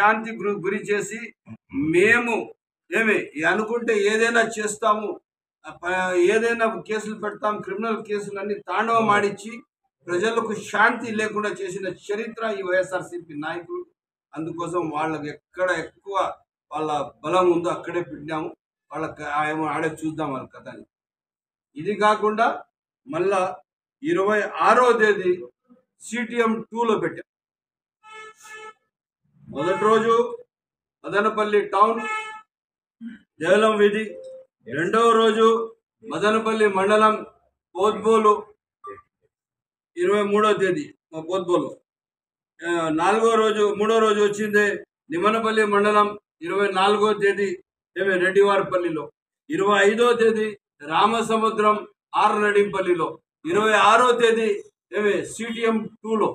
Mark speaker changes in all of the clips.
Speaker 1: అశాంతి గురి చేసి మేము అనుకుంటే ఏదైనా చేస్తాము, ఏదైనా కేసులు పెడతాం, క్రిమినల్ కేసులు అన్ని తాండవం ఆడిచ్చి ప్రజలకు శాంతి లేకుండా చేసిన చరిత్ర ఈ వైఎస్ఆర్సీపీ నాయకులు. అందుకోసం వాళ్ళకి ఎక్కడ ఎక్కువ వాళ్ళ బలం ఉందో అక్కడే పెట్టినాము. వాళ్ళకి ఆడే చూద్దాం వాళ్ళ కథ. ఇది కాకుండా మళ్ళా 26వ తేదీ CTM 2లో పెట్టాం. మొదటి రోజు మదనపల్లి టౌన్ దేవలం వీధి, రెండవ రోజు మదనపల్లి మండలం పోత్బోలు 23వ తేదీ పోత్బోలు, మూడో రోజు వచ్చింది నిమ్మనపల్లి మండలం 24వ తేదీ రెడ్డివారిపల్లిలో, 25వ తేదీ రామసముద్రం ఆర్నడింపల్లిలో, 26వ తేదీ CTM 2లో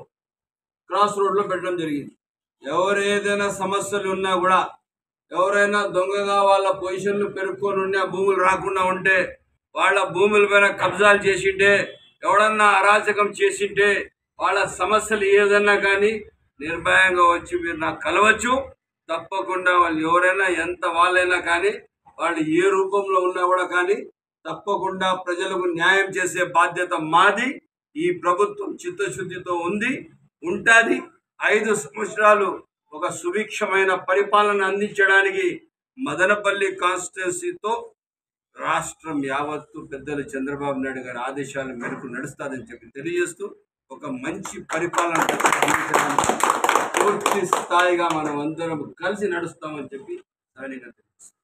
Speaker 1: క్రాస్ రోడ్లో పెట్టడం జరిగింది. ఎవరు ఏదైనా సమస్యలు ఉన్నా కూడా, ఎవరైనా దొంగగా వాళ్ళ పొజిషన్లు పెరుక్కొని ఉన్నా, భూములు రాకుండా ఉంటే, వాళ్ళ భూముల పైన కబ్జాలు చేసింటే, ఎవడన్నా అరాచకం చేసింటే, వాళ్ళ సమస్యలు ఏదన్నా కానీ నిర్భయంగా వచ్చి మీరు నాకు కలవచ్చు. తప్పకుండా వాళ్ళు ఎవరైనా ఎంత వాళ్ళైనా కానీ, వాళ్ళు ఏ రూపంలో ఉన్నా కూడా కానీ తప్పకుండా ప్రజలకు న్యాయం చేసే బాధ్యత మాది. ఈ ప్రభుత్వం చిత్తశుద్ధితో ఉంటుంది. 5 సంవత్సరాలు ఒక సుభిక్షమైన పరిపాలన అందించడానికి మదనపల్లి కాన్స్టిట్యున్సీతో రాష్ట్రం యావత్తు పెద్దలు చంద్రబాబు నాయుడు గారి ఆదేశాల మేరకు నడుస్తుందని చెప్పి తెలియజేస్తూ, ఒక మంచి పరిపాలన అందించడానికి పూర్తి స్థాయిగా మనం అందరం కలిసి నడుస్తామని చెప్పి సవినీయంగా తెలుస్తుంది.